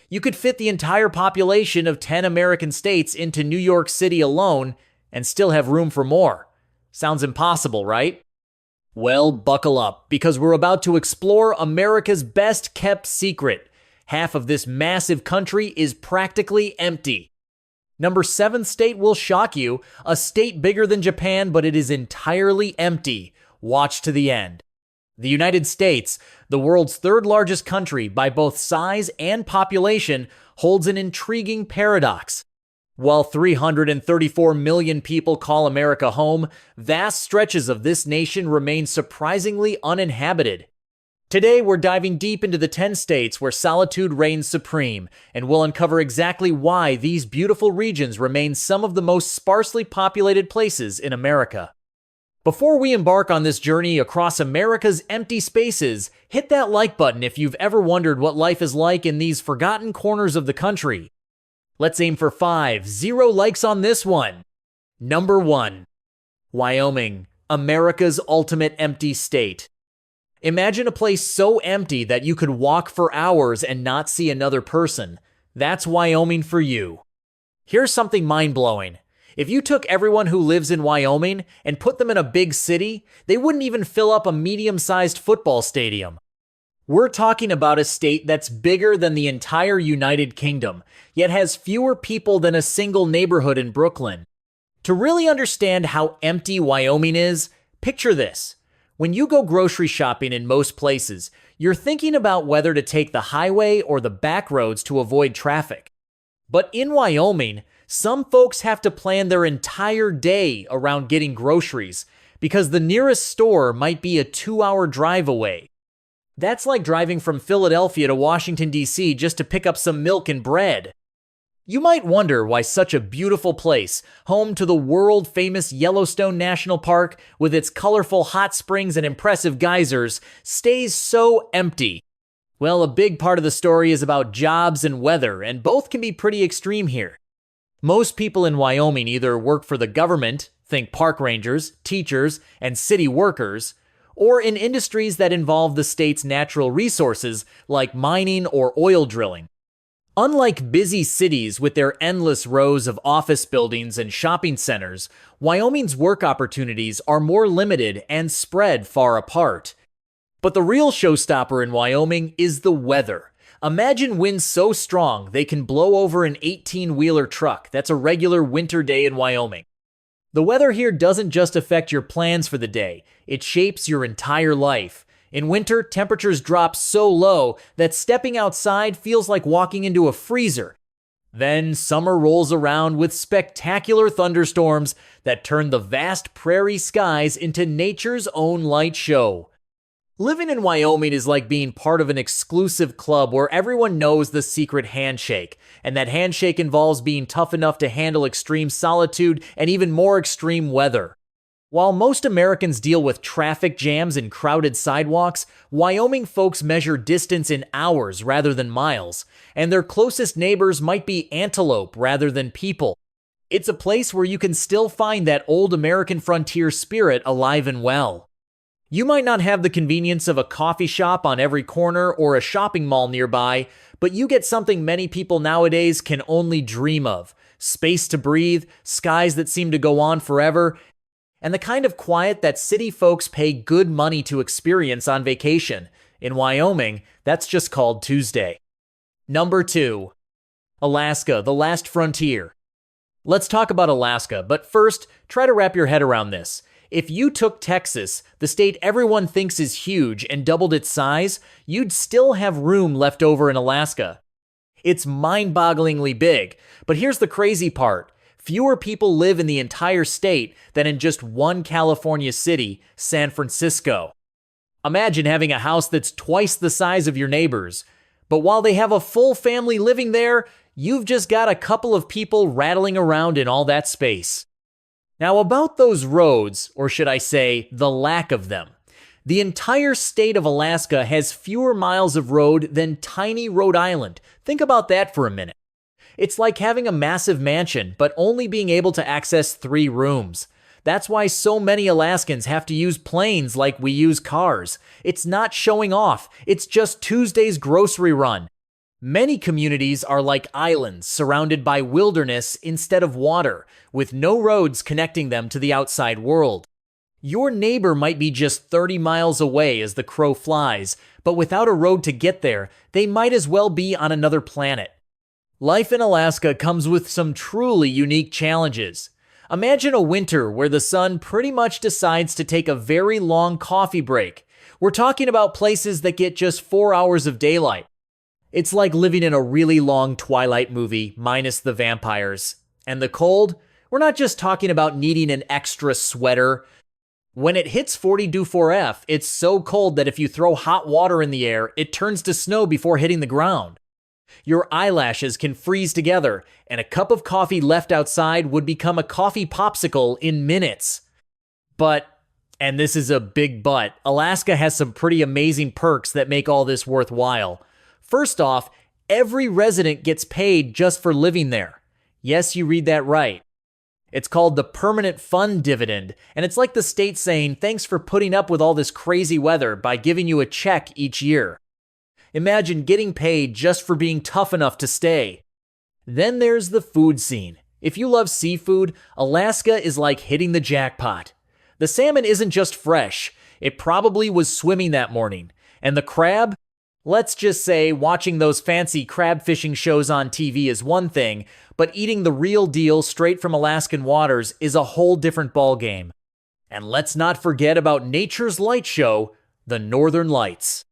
You could fit the entire population of 10 American states into New York City alone and still have room for more. Sounds impossible, right? Well, buckle up, because we're about to explore America's best kept secret. Half of this massive country is practically empty. Number 7 state will shock you, a state bigger than Japan, but it is entirely empty. Watch to the end. The United States, the world's third largest country by both size and population, holds an intriguing paradox. While 334 million people call America home, vast stretches of this nation remain surprisingly uninhabited. Today, we're diving deep into the 10 states where solitude reigns supreme, and we'll uncover exactly why these beautiful regions remain some of the most sparsely populated places in America. Before we embark on this journey across America's empty spaces, hit that like button if you've ever wondered what life is like in these forgotten corners of the country. Let's aim for 0 likes on this one. Number 1. Wyoming, America's ultimate empty state. Imagine a place so empty that you could walk for hours and not see another person. That's Wyoming for you. Here's something mind-blowing. If you took everyone who lives in Wyoming and put them in a big city, they wouldn't even fill up a medium-sized football stadium. We're talking about a state that's bigger than the entire United Kingdom, yet has fewer people than a single neighborhood in Brooklyn. To really understand how empty Wyoming is, picture this. When you go grocery shopping in most places, you're thinking about whether to take the highway or the back roads to avoid traffic. But in Wyoming, some folks have to plan their entire day around getting groceries because the nearest store might be a 2-hour drive away. That's like driving from Philadelphia to Washington, D.C. just to pick up some milk and bread. You might wonder why such a beautiful place, home to the world-famous Yellowstone National Park with its colorful hot springs and impressive geysers, stays so empty. Well, a big part of the story is about jobs and weather, and both can be pretty extreme here. Most people in Wyoming either work for the government, think park rangers, teachers, and city workers, or in industries that involve the state's natural resources like mining or oil drilling. Unlike busy cities with their endless rows of office buildings and shopping centers, Wyoming's work opportunities are more limited and spread far apart. But the real showstopper in Wyoming is the weather. Imagine winds so strong they can blow over an 18-wheeler truck. That's a regular winter day in Wyoming. The weather here doesn't just affect your plans for the day, it shapes your entire life. In winter, temperatures drop so low that stepping outside feels like walking into a freezer. Then summer rolls around with spectacular thunderstorms that turn the vast prairie skies into nature's own light show. Living in Wyoming is like being part of an exclusive club where everyone knows the secret handshake, and that handshake involves being tough enough to handle extreme solitude and even more extreme weather. While most Americans deal with traffic jams and crowded sidewalks, Wyoming folks measure distance in hours rather than miles, and their closest neighbors might be antelope rather than people. It's a place where you can still find that old American frontier spirit alive and well. You might not have the convenience of a coffee shop on every corner or a shopping mall nearby, but you get something many people nowadays can only dream of: space to breathe, skies that seem to go on forever, and the kind of quiet that city folks pay good money to experience on vacation. In Wyoming, that's just called Tuesday. Number 2. Alaska, the last frontier. Let's talk about Alaska, but first, try to wrap your head around this. If you took Texas, the state everyone thinks is huge, and doubled its size, you'd still have room left over in Alaska. It's mind-bogglingly big, but here's the crazy part. Fewer people live in the entire state than in just one California city, San Francisco. Imagine having a house that's twice the size of your neighbors. But while they have a full family living there, you've just got a couple of people rattling around in all that space. Now about those roads, or should I say, the lack of them. The entire state of Alaska has fewer miles of road than tiny Rhode Island. Think about that for a minute. It's like having a massive mansion, but only being able to access 3 rooms. That's why so many Alaskans have to use planes like we use cars. It's not showing off, it's just Tuesday's grocery run. Many communities are like islands surrounded by wilderness instead of water, with no roads connecting them to the outside world. Your neighbor might be just 30 miles away as the crow flies, but without a road to get there, they might as well be on another planet. Life in Alaska comes with some truly unique challenges. Imagine a winter where the sun pretty much decides to take a very long coffee break. We're talking about places that get just 4 hours of daylight. It's like living in a really long Twilight movie, minus the vampires. And the cold? We're not just talking about needing an extra sweater. When it hits 40°F, it's so cold that if you throw hot water in the air, it turns to snow before hitting the ground. Your eyelashes can freeze together, and a cup of coffee left outside would become a coffee popsicle in minutes. But, and this is a big but, Alaska has some pretty amazing perks that make all this worthwhile. First off, every resident gets paid just for living there. Yes, you read that right. It's called the Permanent Fund Dividend, and it's like the state saying thanks for putting up with all this crazy weather by giving you a check each year. Imagine getting paid just for being tough enough to stay. Then there's the food scene. If you love seafood, Alaska is like hitting the jackpot. The salmon isn't just fresh, it probably was swimming that morning. And the crab? Let's just say watching those fancy crab fishing shows on TV is one thing, but eating the real deal straight from Alaskan waters is a whole different ballgame. And let's not forget about nature's light show, the Northern Lights.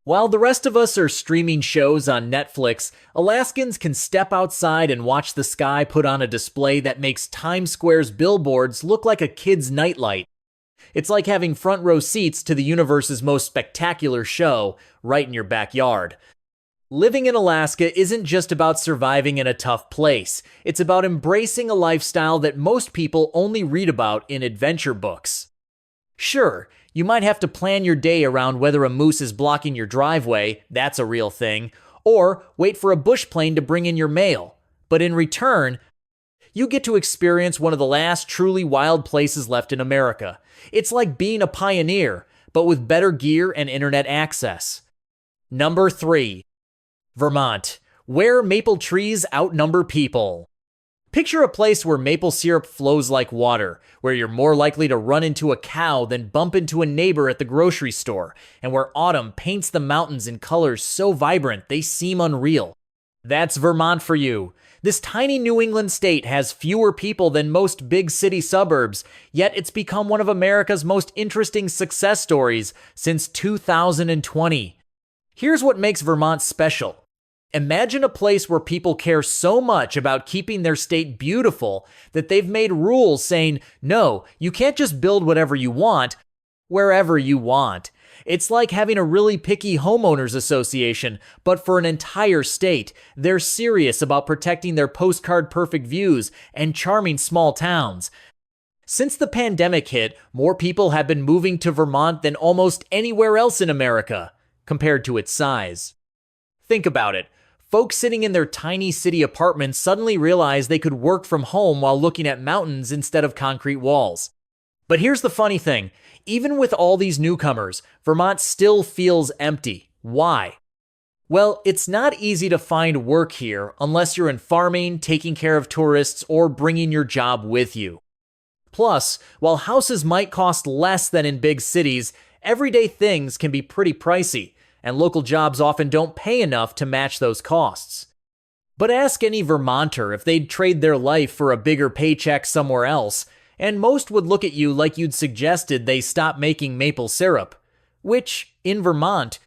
While the rest of us are streaming shows on Netflix, Alaskans can step outside and watch the sky put on a display that makes Times Square's billboards look like a kid's nightlight. It's like having front row seats to the universe's most spectacular show right in your backyard. Living in Alaska isn't just about surviving in a tough place. It's about embracing a lifestyle that most people only read about in adventure books. Sure, you might have to plan your day around whether a moose is blocking your driveway, that's a real thing, or wait for a bush plane to bring in your mail. But in return, you get to experience one of the last truly wild places left in America. It's like being a pioneer, but with better gear and internet access. Number 3. Vermont, where maple trees outnumber people. Picture a place where maple syrup flows like water, where you're more likely to run into a cow than bump into a neighbor at the grocery store, and where autumn paints the mountains in colors so vibrant they seem unreal. That's Vermont for you. This tiny New England state has fewer people than most big city suburbs, yet it's become one of America's most interesting success stories since 2020. Here's what makes Vermont special. Imagine a place where people care so much about keeping their state beautiful that they've made rules saying, no, you can't just build whatever you want, wherever you want. It's like having a really picky homeowners association, but for an entire state. They're serious about protecting their postcard-perfect views and charming small towns. Since the pandemic hit, more people have been moving to Vermont than almost anywhere else in America, compared to its size. Think about it. Folks sitting in their tiny city apartments suddenly realized they could work from home while looking at mountains instead of concrete walls. But here's the funny thing. Even with all these newcomers, Vermont still feels empty. Why? Well, it's not easy to find work here unless you're in farming, taking care of tourists, or bringing your job with you. Plus, while houses might cost less than in big cities, everyday things can be pretty pricey, and local jobs often don't pay enough to match those costs. But ask any Vermonter if they'd trade their life for a bigger paycheck somewhere else, and most would look at you like you'd suggested they stop making maple syrup, which, in Vermont,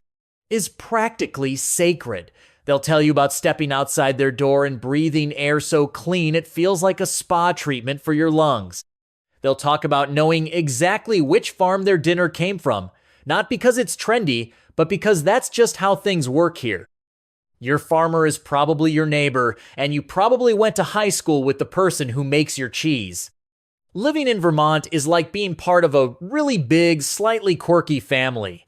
is practically sacred. They'll tell you about stepping outside their door and breathing air so clean it feels like a spa treatment for your lungs. They'll talk about knowing exactly which farm their dinner came from, not because it's trendy, but because that's just how things work here. Your farmer is probably your neighbor, and you probably went to high school with the person who makes your cheese. Living in Vermont is like being part of a really big, slightly quirky family.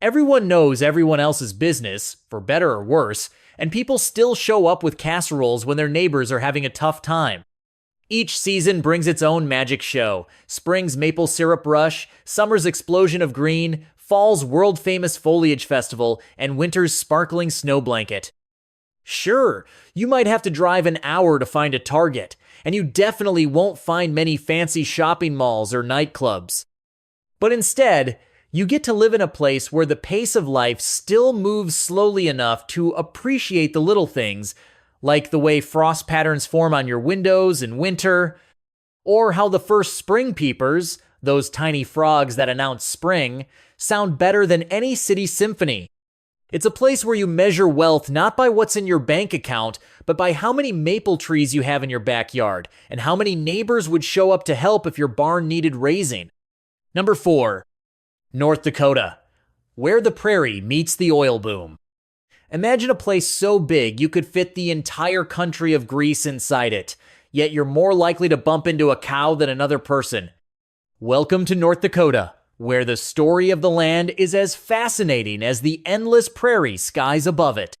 Everyone knows everyone else's business, for better or worse, and people still show up with casseroles when their neighbors are having a tough time. Each season brings its own magic show. Spring's maple syrup rush, summer's explosion of green, fall's world-famous foliage festival, and winter's sparkling snow blanket. Sure, you might have to drive an hour to find a Target, and you definitely won't find many fancy shopping malls or nightclubs. But instead, you get to live in a place where the pace of life still moves slowly enough to appreciate the little things, like the way frost patterns form on your windows in winter, or how the first spring peepers, those tiny frogs that announce spring, sound better than any city symphony. It's a place where you measure wealth not by what's in your bank account, but by how many maple trees you have in your backyard, and how many neighbors would show up to help if your barn needed raising. Number 4. North Dakota, where the prairie meets the oil boom. Imagine a place so big you could fit the entire country of Greece inside it, yet you're more likely to bump into a cow than another person. Welcome to North Dakota, where the story of the land is as fascinating as the endless prairie skies above it.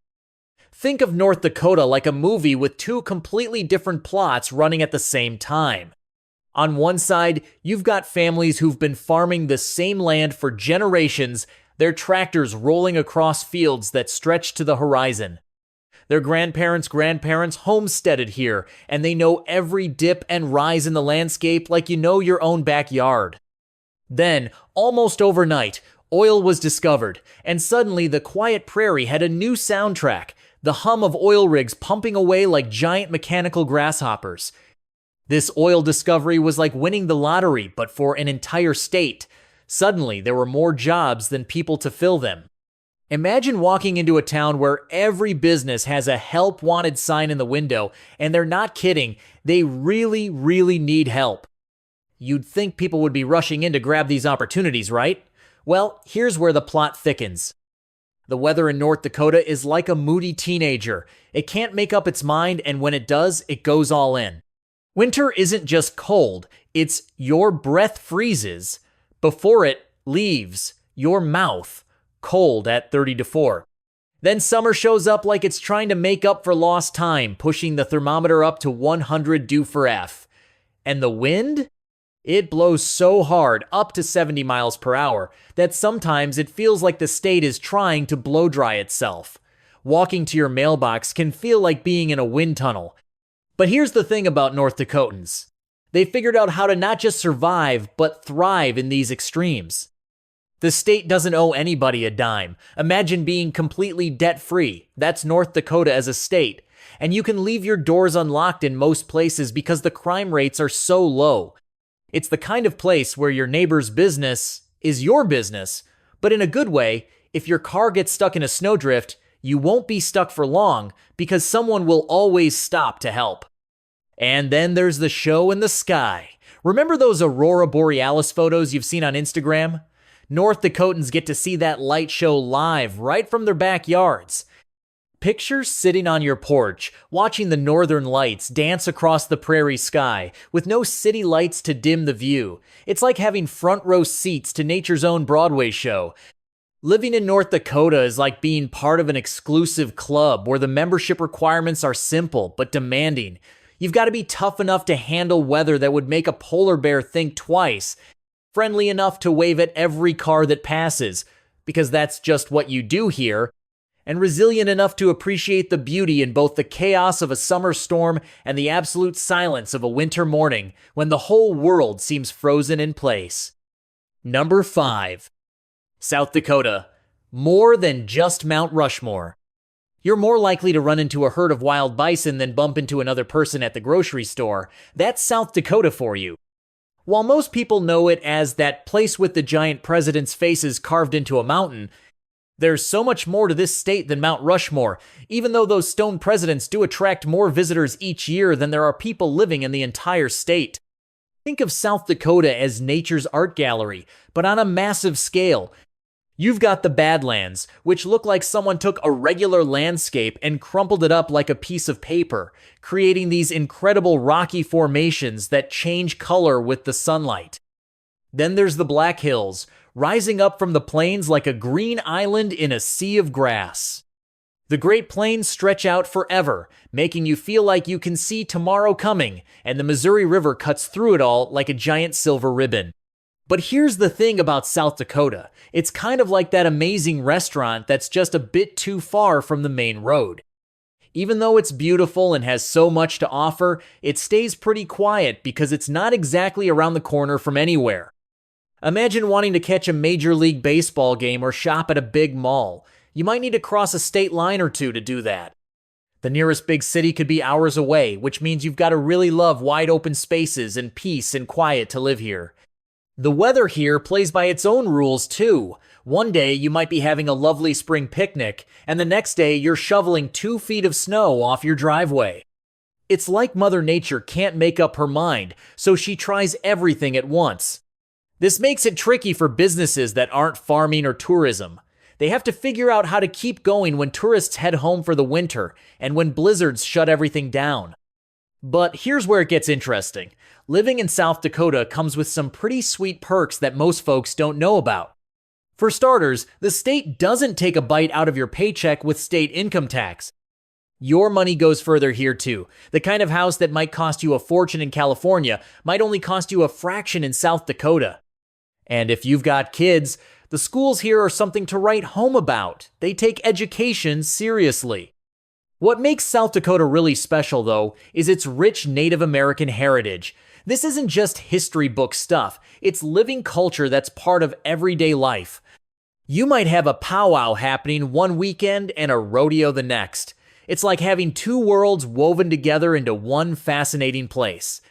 Think of North Dakota like a movie with two completely different plots running at the same time. On one side, you've got families who've been farming the same land for generations, their tractors rolling across fields that stretch to the horizon. Their grandparents' grandparents homesteaded here, and they know every dip and rise in the landscape like you know your own backyard. Then, almost overnight, oil was discovered, and suddenly the quiet prairie had a new soundtrack, the hum of oil rigs pumping away like giant mechanical grasshoppers. This oil discovery was like winning the lottery, but for an entire state. Suddenly, there were more jobs than people to fill them. Imagine walking into a town where every business has a help wanted sign in the window, and they're not kidding, they really, really need help. You'd think people would be rushing in to grab these opportunities, right? Well, here's where the plot thickens. The weather in North Dakota is like a moody teenager. It can't make up its mind, and when it does, it goes all in. Winter isn't just cold, it's your breath freezes. Before it leaves your mouth, cold at 30 to 4. Then summer shows up like it's trying to make up for lost time, pushing the thermometer up to 100 due for F. And the wind? It blows so hard, up to 70 miles per hour, that sometimes it feels like the state is trying to blow dry itself. Walking to your mailbox can feel like being in a wind tunnel. But here's the thing about North Dakotans. They figured out how to not just survive, but thrive in these extremes. The state doesn't owe anybody a dime. Imagine being completely debt-free. That's North Dakota as a state. And you can leave your doors unlocked in most places because the crime rates are so low. It's the kind of place where your neighbor's business is your business, but in a good way. If your car gets stuck in a snowdrift, you won't be stuck for long because someone will always stop to help. And then there's the show in the sky. Remember those aurora borealis photos you've seen on Instagram? North Dakotans get to see that light show live right from their backyards. Picture sitting on your porch, watching the northern lights dance across the prairie sky, with no city lights to dim the view. It's like having front row seats to nature's own Broadway show. Living in North Dakota is like being part of an exclusive club where the membership requirements are simple but demanding. You've got to be tough enough to handle weather that would make a polar bear think twice, friendly enough to wave at every car that passes, because that's just what you do here, and resilient enough to appreciate the beauty in both the chaos of a summer storm and the absolute silence of a winter morning when the whole world seems frozen in place. Number 5. South Dakota. More than just Mount Rushmore. You're more likely to run into a herd of wild bison than bump into another person at the grocery store. That's South Dakota for you. While most people know it as that place with the giant presidents' faces carved into a mountain, there's so much more to this state than Mount Rushmore, even though those stone presidents do attract more visitors each year than there are people living in the entire state. Think of South Dakota as nature's art gallery, but on a massive scale. You've got the Badlands, which look like someone took a regular landscape and crumpled it up like a piece of paper, creating these incredible rocky formations that change color with the sunlight. Then there's the Black Hills, rising up from the plains like a green island in a sea of grass. The Great Plains stretch out forever, making you feel like you can see tomorrow coming, and the Missouri River cuts through it all like a giant silver ribbon. But here's the thing about South Dakota. It's kind of like that amazing restaurant that's just a bit too far from the main road. Even though it's beautiful and has so much to offer, it stays pretty quiet because it's not exactly around the corner from anywhere. Imagine wanting to catch a Major League Baseball game or shop at a big mall. You might need to cross a state line or two to do that. The nearest big city could be hours away, which means you've got to really love wide open spaces and peace and quiet to live here. The weather here plays by its own rules too. One day you might be having a lovely spring picnic, and the next day you're shoveling 2 feet of snow off your driveway. It's like Mother Nature can't make up her mind, so she tries everything at once. This makes it tricky for businesses that aren't farming or tourism. They have to figure out how to keep going when tourists head home for the winter and when blizzards shut everything down. But here's where it gets interesting. Living in South Dakota comes with some pretty sweet perks that most folks don't know about. For starters, the state doesn't take a bite out of your paycheck with state income tax. Your money goes further here too. The kind of house that might cost you a fortune in California might only cost you a fraction in South Dakota. And if you've got kids, the schools here are something to write home about. They take education seriously. What makes South Dakota really special, though, is its rich Native American heritage. This isn't just history book stuff, it's living culture that's part of everyday life. You might have a powwow happening one weekend and a rodeo the next. It's like having 2 worlds woven together into one fascinating place.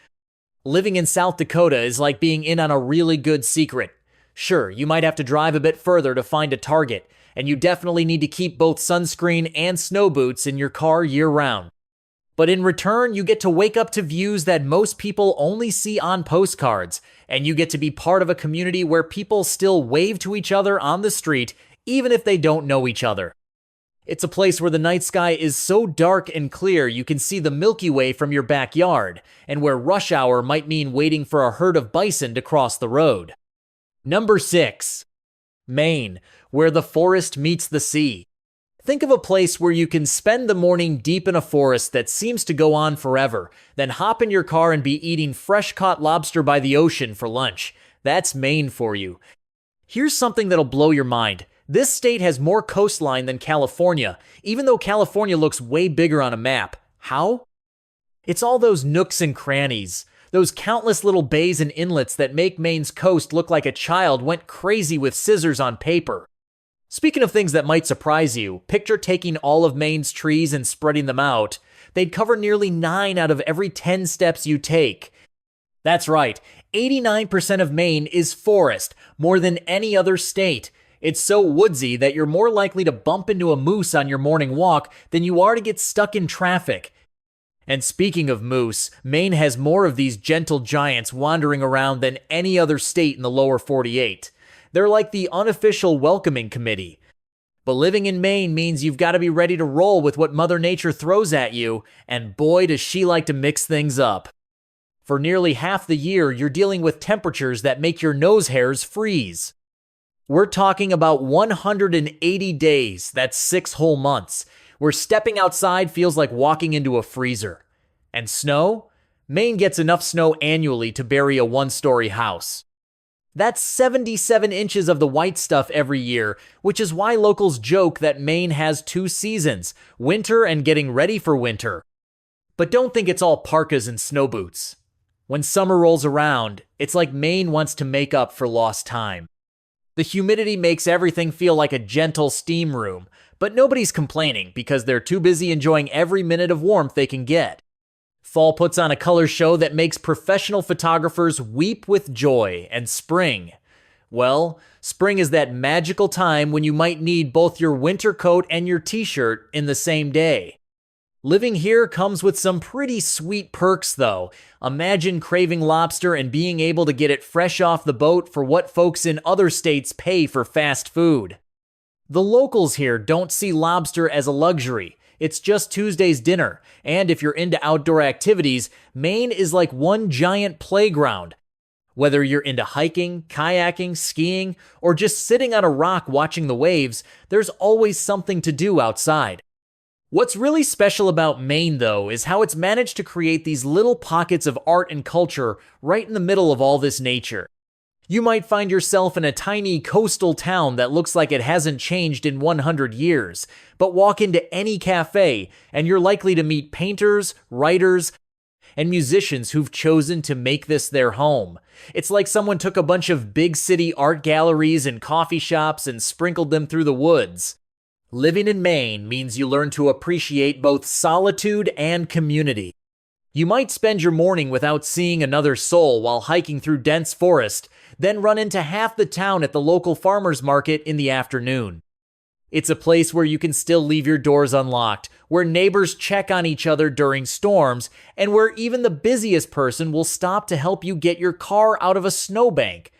Living in South Dakota is like being in on a really good secret. Sure, you might have to drive a bit further to find a Target, and you definitely need to keep both sunscreen and snow boots in your car year-round. But in return, you get to wake up to views that most people only see on postcards, and you get to be part of a community where people still wave to each other on the street, even if they don't know each other. It's a place where the night sky is so dark and clear you can see the Milky Way from your backyard, and where rush hour might mean waiting for a herd of bison to cross the road. Number 6. Maine, where the forest meets the sea. Think of a place where you can spend the morning deep in a forest that seems to go on forever, then hop in your car and be eating fresh-caught lobster by the ocean for lunch. That's Maine for you. Here's something that'll blow your mind. This state has more coastline than California, even though California looks way bigger on a map. How? It's all those nooks and crannies, those countless little bays and inlets that make Maine's coast look like a child went crazy with scissors on paper. Speaking of things that might surprise you, picture taking all of Maine's trees and spreading them out. They'd cover nearly 9 out of every 10 steps you take. That's right, 89% of Maine is forest, more than any other state. It's so woodsy that you're more likely to bump into a moose on your morning walk than you are to get stuck in traffic. And speaking of moose, Maine has more of these gentle giants wandering around than any other state in the lower 48. They're like the unofficial welcoming committee. But living in Maine means you've got to be ready to roll with what Mother Nature throws at you, and boy does she like to mix things up. For nearly half the year, you're dealing with temperatures that make your nose hairs freeze. We're talking about 180 days, that's 6 whole months, where stepping outside feels like walking into a freezer. And snow? Maine gets enough snow annually to bury a 1-story house. That's 77 inches of the white stuff every year, which is why locals joke that Maine has 2 seasons, winter and getting ready for winter. But don't think it's all parkas and snow boots. When summer rolls around, it's like Maine wants to make up for lost time. The humidity makes everything feel like a gentle steam room, but nobody's complaining because they're too busy enjoying every minute of warmth they can get. Fall puts on a color show that makes professional photographers weep with joy, and spring. Well, spring is that magical time when you might need both your winter coat and your t-shirt in the same day. Living here comes with some pretty sweet perks though. Imagine craving lobster and being able to get it fresh off the boat for what folks in other states pay for fast food. The locals here don't see lobster as a luxury. It's just Tuesday's dinner, and if you're into outdoor activities, Maine is like one giant playground. Whether you're into hiking, kayaking, skiing, or just sitting on a rock watching the waves, there's always something to do outside. What's really special about Maine, though, is how it's managed to create these little pockets of art and culture right in the middle of all this nature. You might find yourself in a tiny coastal town that looks like it hasn't changed in 100 years, but walk into any cafe and you're likely to meet painters, writers, and musicians who've chosen to make this their home. It's like someone took a bunch of big city art galleries and coffee shops and sprinkled them through the woods. Living in Maine means you learn to appreciate both solitude and community. You might spend your morning without seeing another soul while hiking through dense forest, then run into half the town at the local farmer's market in the afternoon. It's a place where you can still leave your doors unlocked, where neighbors check on each other during storms, and where even the busiest person will stop to help you get your car out of a snowbank.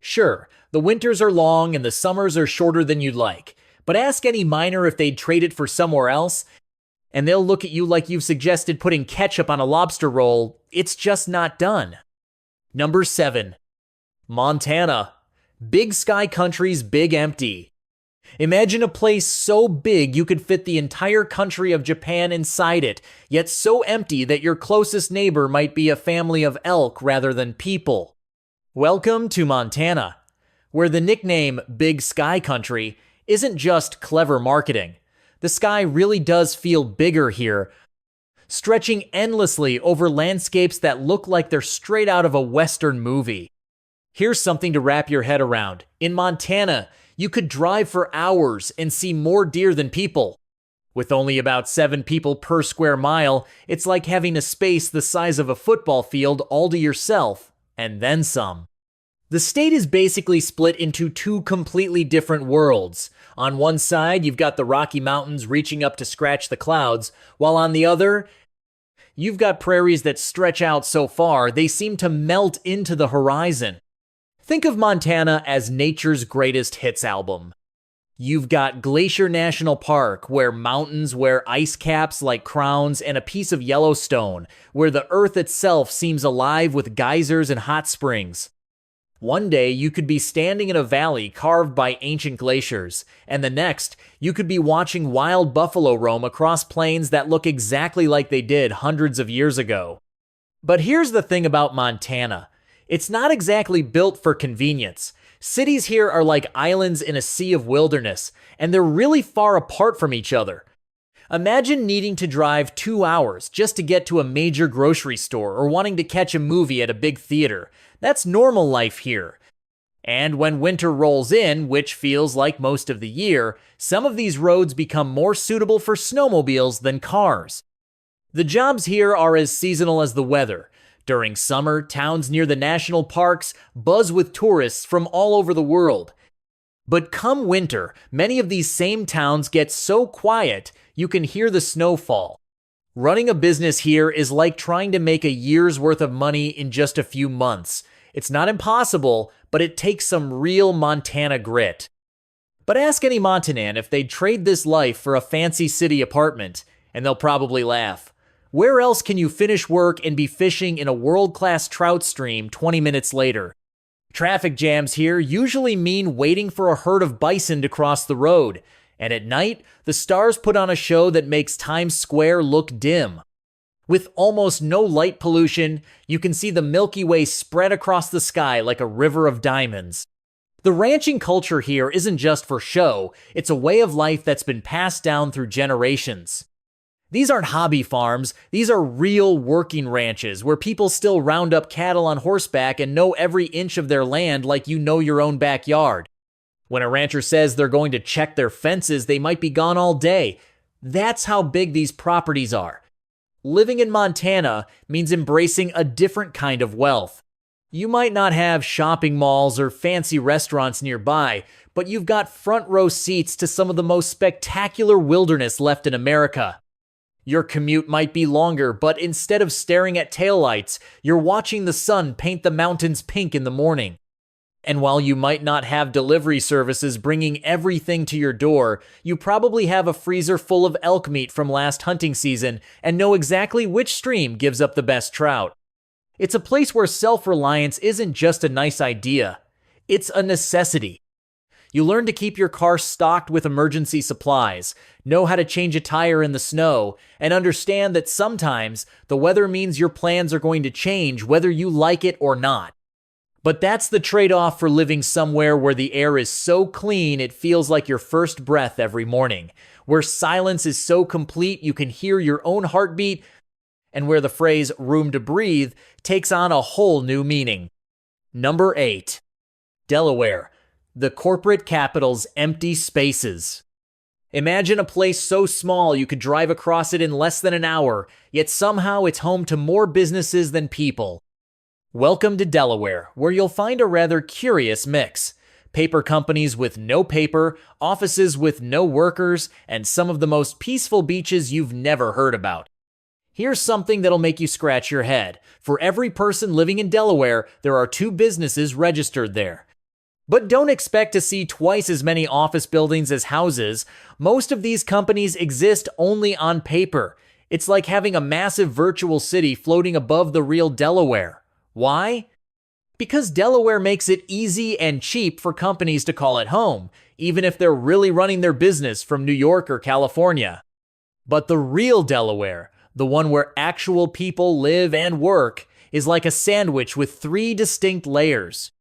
Sure, the winters are long and the summers are shorter than you'd like, but ask any miner if they'd trade it for somewhere else, and they'll look at you like you've suggested putting ketchup on a lobster roll. It's just not done. Number 7. Montana. Big Sky Country's Big Empty. Imagine a place so big you could fit the entire country of Japan inside it, yet so empty that your closest neighbor might be a family of elk rather than people. Welcome to Montana, where the nickname Big Sky Country isn't just clever marketing. The sky really does feel bigger here, stretching endlessly over landscapes that look like they're straight out of a Western movie. Here's something to wrap your head around. In Montana, you could drive for hours and see more deer than people. With only about 7 people per square mile, it's like having a space the size of a football field all to yourself, and then some. The state is basically split into 2 completely different worlds. On one side, you've got the Rocky Mountains reaching up to scratch the clouds, while on the other, you've got prairies that stretch out so far they seem to melt into the horizon. Think of Montana as nature's greatest hits album. You've got Glacier National Park, where mountains wear ice caps like crowns, and a piece of Yellowstone, where the earth itself seems alive with geysers and hot springs. One day, you could be standing in a valley carved by ancient glaciers, and the next, you could be watching wild buffalo roam across plains that look exactly like they did hundreds of years ago. But here's the thing about Montana. It's not exactly built for convenience. Cities here are like islands in a sea of wilderness, and they're really far apart from each other. Imagine needing to drive 2 hours just to get to a major grocery store or wanting to catch a movie at a big theater. That's normal life here. And when winter rolls in, which feels like most of the year, some of these roads become more suitable for snowmobiles than cars. The jobs here are as seasonal as the weather. During summer, towns near the national parks buzz with tourists from all over the world. But come winter, many of these same towns get so quiet you can hear the snow fall. Running a business here is like trying to make a year's worth of money in just a few months. It's not impossible, but it takes some real Montana grit. But ask any Montanan if they'd trade this life for a fancy city apartment, and they'll probably laugh. Where else can you finish work and be fishing in a world-class trout stream 20 minutes later? Traffic jams here usually mean waiting for a herd of bison to cross the road, and at night, the stars put on a show that makes Times Square look dim. With almost no light pollution, you can see the Milky Way spread across the sky like a river of diamonds. The ranching culture here isn't just for show, it's a way of life that's been passed down through generations. These aren't hobby farms, these are real working ranches where people still round up cattle on horseback and know every inch of their land like you know your own backyard. When a rancher says they're going to check their fences, they might be gone all day. That's how big these properties are. Living in Montana means embracing a different kind of wealth. You might not have shopping malls or fancy restaurants nearby, but you've got front row seats to some of the most spectacular wilderness left in America. Your commute might be longer, but instead of staring at taillights, you're watching the sun paint the mountains pink in the morning. And while you might not have delivery services bringing everything to your door, you probably have a freezer full of elk meat from last hunting season and know exactly which stream gives up the best trout. It's a place where self-reliance isn't just a nice idea, it's a necessity. You learn to keep your car stocked with emergency supplies, know how to change a tire in the snow, and understand that sometimes the weather means your plans are going to change whether you like it or not. But that's the trade-off for living somewhere where the air is so clean it feels like your first breath every morning, where silence is so complete you can hear your own heartbeat, and where the phrase room to breathe takes on a whole new meaning. Number 8. Delaware, the corporate capital's empty spaces. Imagine a place so small you could drive across it in less than an hour, yet somehow it's home to more businesses than people. Welcome to Delaware, where you'll find a rather curious mix. Paper companies with no paper, offices with no workers, and some of the most peaceful beaches you've never heard about. Here's something that'll make you scratch your head. For every person living in Delaware, there are 2 businesses registered there. But don't expect to see twice as many office buildings as houses. Most of these companies exist only on paper. It's like having a massive virtual city floating above the real Delaware. Why? Because Delaware makes it easy and cheap for companies to call it home, even if they're really running their business from New York or California. But the real Delaware, the one where actual people live and work, is like a sandwich with 3 distinct layers.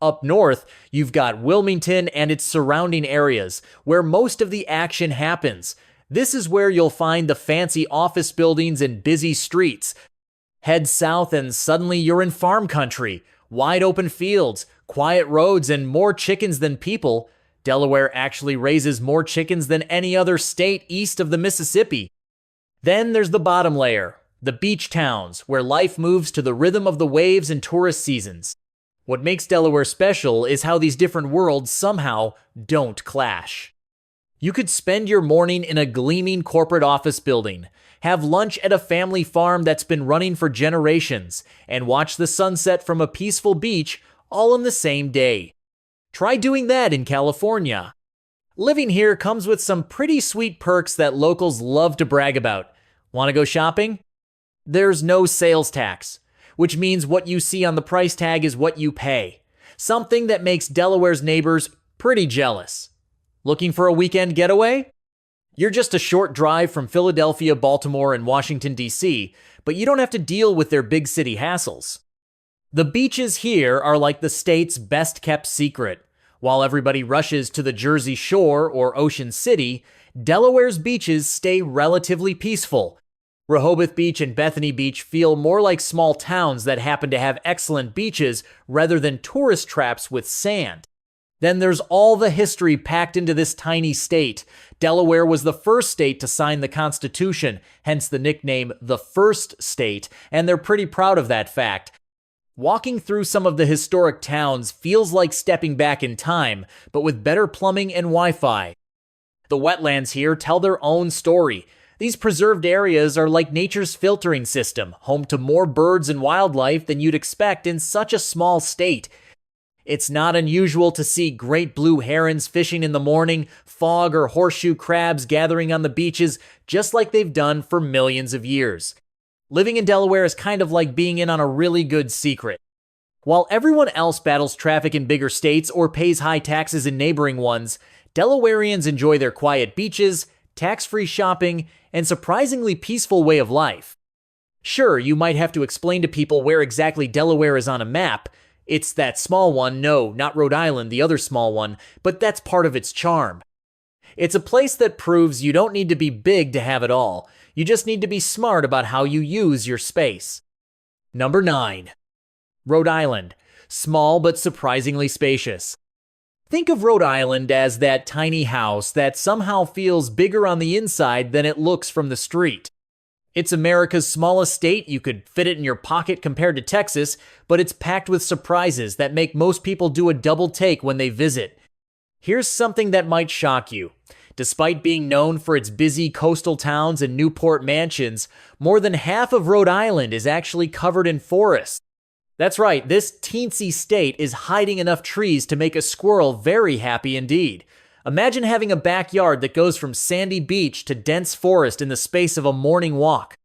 Up north, you've got Wilmington and its surrounding areas, where most of the action happens. This is where you'll find the fancy office buildings and busy streets. Head south and suddenly you're in farm country. Wide open fields, quiet roads, and more chickens than people. Delaware actually raises more chickens than any other state east of the Mississippi. Then there's the bottom layer, the beach towns, where life moves to the rhythm of the waves and tourist seasons. What makes Delaware special is how these different worlds somehow don't clash. You could spend your morning in a gleaming corporate office building, have lunch at a family farm that's been running for generations, and watch the sunset from a peaceful beach all in the same day. Try doing that in California. Living here comes with some pretty sweet perks that locals love to brag about. Want to go shopping? There's no sales tax, which means what you see on the price tag is what you pay. Something that makes Delaware's neighbors pretty jealous. Looking for a weekend getaway? You're just a short drive from Philadelphia, Baltimore, and Washington, D.C., but you don't have to deal with their big city hassles. The beaches here are like the state's best-kept secret. While everybody rushes to the Jersey Shore or Ocean City, Delaware's beaches stay relatively peaceful. Rehoboth Beach and Bethany Beach feel more like small towns that happen to have excellent beaches rather than tourist traps with sand. Then there's all the history packed into this tiny state. Delaware was the first state to sign the Constitution, hence the nickname the First State, and they're pretty proud of that fact. Walking through some of the historic towns feels like stepping back in time, but with better plumbing and Wi-Fi. The wetlands here tell their own story. These preserved areas are like nature's filtering system, home to more birds and wildlife than you'd expect in such a small state. It's not unusual to see great blue herons fishing in the morning, fog or horseshoe crabs gathering on the beaches, just like they've done for millions of years. Living in Delaware is kind of like being in on a really good secret. While everyone else battles traffic in bigger states or pays high taxes in neighboring ones, Delawareans enjoy their quiet beaches, tax-free shopping, and surprisingly peaceful way of life. Sure, you might have to explain to people where exactly Delaware is on a map. It's that small one, no, not Rhode Island, the other small one, but that's part of its charm. It's a place that proves you don't need to be big to have it all. You just need to be smart about how you use your space. Number 9. Rhode Island. Small but surprisingly spacious. Think of Rhode Island as that tiny house that somehow feels bigger on the inside than it looks from the street. It's America's smallest state. You could fit it in your pocket compared to Texas, but it's packed with surprises that make most people do a double take when they visit. Here's something that might shock you. Despite being known for its busy coastal towns and Newport mansions, more than half of Rhode Island is actually covered in forests. That's right, this teensy state is hiding enough trees to make a squirrel very happy indeed. Imagine having a backyard that goes from sandy beach to dense forest in the space of a morning walk.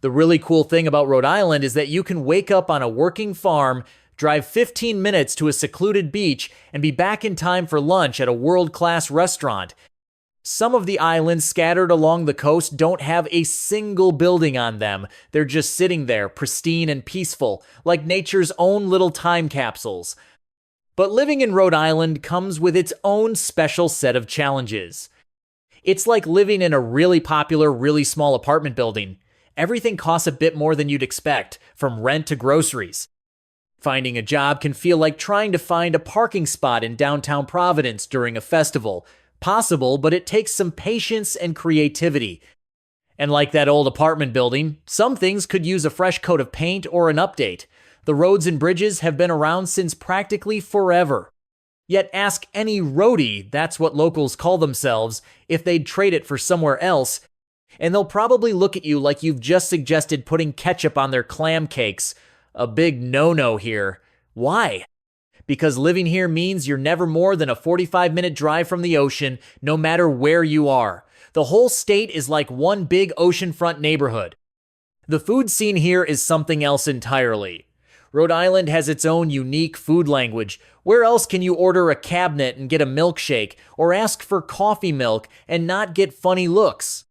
The really cool thing about Rhode Island is that you can wake up on a working farm, drive 15 minutes to a secluded beach, and be back in time for lunch at a world-class restaurant. Some of the islands scattered along the coast don't have a single building on them. They're just sitting there, pristine and peaceful, like nature's own little time capsules. But living in Rhode Island comes with its own special set of challenges. It's like living in a really popular, really small apartment building. Everything costs a bit more than you'd expect, from rent to groceries. Finding a job can feel like trying to find a parking spot in downtown Providence during a festival. Possible, but it takes some patience and creativity. And like that old apartment building, some things could use a fresh coat of paint or an update. The roads and bridges have been around since practically forever. Yet ask any roadie, that's what locals call themselves, if they'd trade it for somewhere else, and they'll probably look at you like you've just suggested putting ketchup on their clam cakes. A big no-no here. Why? Because living here means you're never more than a 45-minute drive from the ocean, no matter where you are. The whole state is like one big oceanfront neighborhood. The food scene here is something else entirely. Rhode Island has its own unique food language. Where else can you order a cabinet and get a milkshake, or ask for coffee milk and not get funny looks?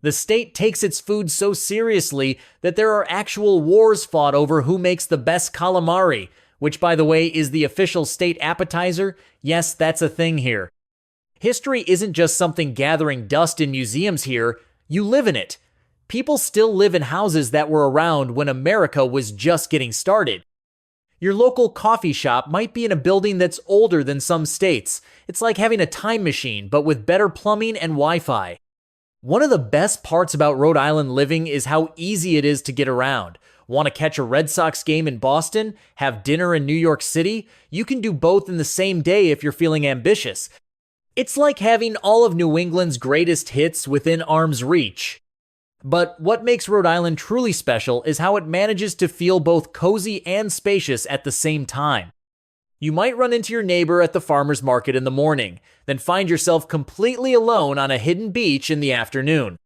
The state takes its food so seriously that there are actual wars fought over who makes the best calamari, which, by the way, is the official state appetizer. Yes, that's a thing here. History isn't just something gathering dust in museums here, you live in it. People still live in houses that were around when America was just getting started. Your local coffee shop might be in a building that's older than some states. It's like having a time machine, but with better plumbing and Wi-Fi. One of the best parts about Rhode Island living is how easy it is to get around. Want to catch a Red Sox game in Boston? Have dinner in New York City? You can do both in the same day if you're feeling ambitious. It's like having all of New England's greatest hits within arm's reach. But what makes Rhode Island truly special is how it manages to feel both cozy and spacious at the same time. You might run into your neighbor at the farmer's market in the morning, then find yourself completely alone on a hidden beach in the afternoon.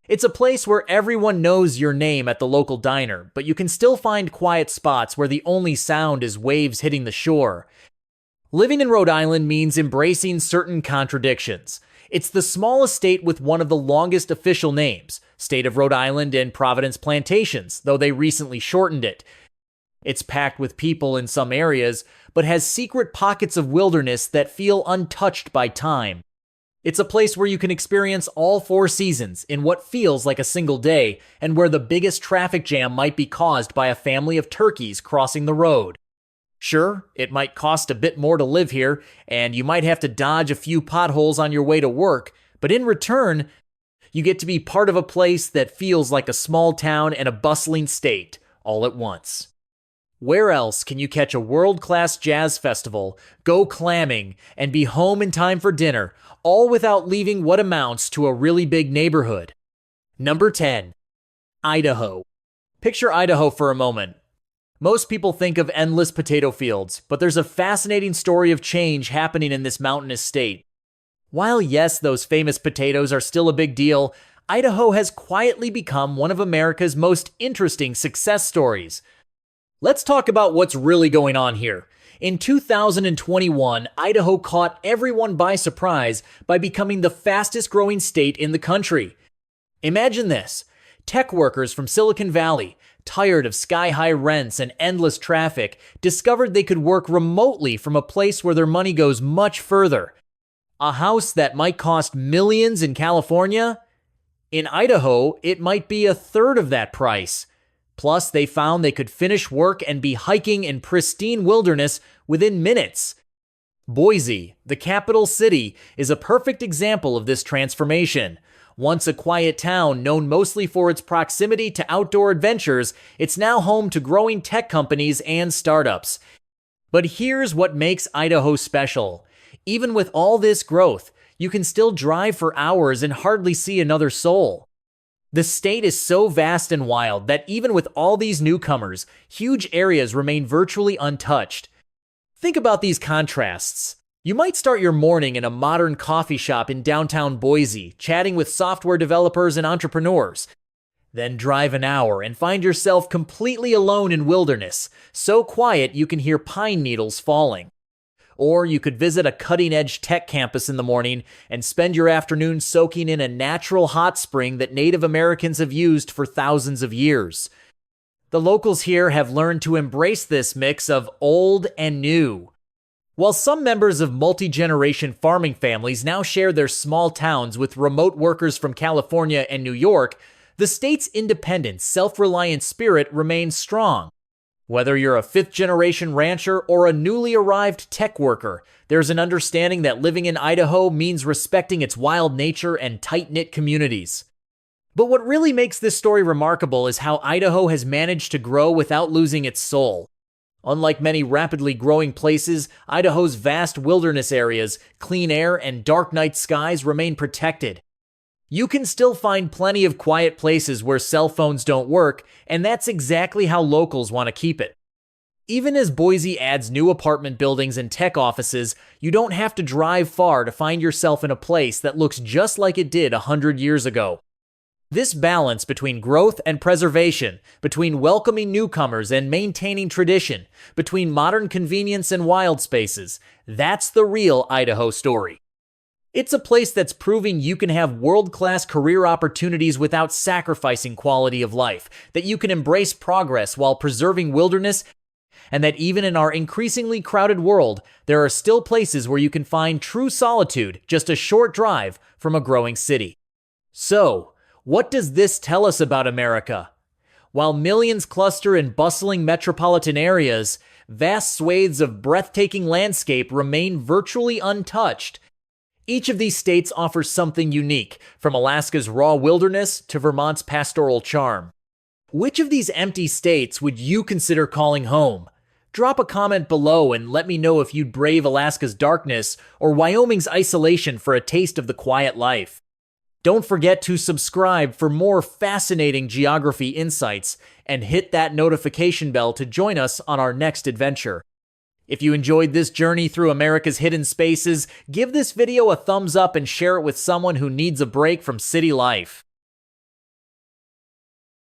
It's a place where everyone knows your name at the local diner, but you can still find quiet spots where the only sound is waves hitting the shore. Living in Rhode Island means embracing certain contradictions. It's the smallest state with one of the longest official names, State of Rhode Island and Providence Plantations, though they recently shortened it. It's packed with people in some areas, but has secret pockets of wilderness that feel untouched by time. It's a place where you can experience all 4 seasons in what feels like a single day, and where the biggest traffic jam might be caused by a family of turkeys crossing the road. Sure, it might cost a bit more to live here, and you might have to dodge a few potholes on your way to work, but in return, you get to be part of a place that feels like a small town and a bustling state, all at once. Where else can you catch a world-class jazz festival, go clamming, and be home in time for dinner, all without leaving what amounts to a really big neighborhood? Number 10. Idaho. Picture Idaho for a moment. Most people think of endless potato fields, but there's a fascinating story of change happening in this mountainous state. While yes, those famous potatoes are still a big deal, Idaho has quietly become one of America's most interesting success stories. Let's talk about what's really going on here. In 2021, Idaho caught everyone by surprise by becoming the fastest growing state in the country. Imagine this. Tech workers from Silicon Valley, tired of sky-high rents and endless traffic, discovered they could work remotely from a place where their money goes much further. A house that might cost millions in California? In Idaho, it might be a third of that price. Plus, they found they could finish work and be hiking in pristine wilderness within minutes. Boise, the capital city, is a perfect example of this transformation. Once a quiet town known mostly for its proximity to outdoor adventures, it's now home to growing tech companies and startups. But here's what makes Idaho special. Even with all this growth, you can still drive for hours and hardly see another soul. The state is so vast and wild that even with all these newcomers, huge areas remain virtually untouched. Think about these contrasts. You might start your morning in a modern coffee shop in downtown Boise, chatting with software developers and entrepreneurs. Then drive an hour and find yourself completely alone in wilderness, so quiet you can hear pine needles falling. Or you could visit a cutting-edge tech campus in the morning and spend your afternoon soaking in a natural hot spring that Native Americans have used for thousands of years. The locals here have learned to embrace this mix of old and new. While some members of multi-generation farming families now share their small towns with remote workers from California and New York, the state's independent, self-reliant spirit remains strong. Whether you're a fifth-generation rancher or a newly arrived tech worker, there's an understanding that living in Idaho means respecting its wild nature and tight-knit communities. But what really makes this story remarkable is how Idaho has managed to grow without losing its soul. Unlike many rapidly growing places, Idaho's vast wilderness areas, clean air, and dark night skies remain protected. You can still find plenty of quiet places where cell phones don't work, and that's exactly how locals want to keep it. Even as Boise adds new apartment buildings and tech offices, you don't have to drive far to find yourself in a place that looks just like it did 100 years ago. This balance between growth and preservation, between welcoming newcomers and maintaining tradition, between modern convenience and wild spaces, that's the real Idaho story. It's a place that's proving you can have world-class career opportunities without sacrificing quality of life, that you can embrace progress while preserving wilderness, and that even in our increasingly crowded world, there are still places where you can find true solitude just a short drive from a growing city. So, what does this tell us about America? While millions cluster in bustling metropolitan areas, vast swathes of breathtaking landscape remain virtually untouched. Each of these states offers something unique, from Alaska's raw wilderness to Vermont's pastoral charm. Which of these empty states would you consider calling home? Drop a comment below and let me know if you'd brave Alaska's darkness or Wyoming's isolation for a taste of the quiet life. Don't forget to subscribe for more fascinating geography insights and hit that notification bell to join us on our next adventure. If you enjoyed this journey through America's hidden spaces, give this video a thumbs up and share it with someone who needs a break from city life.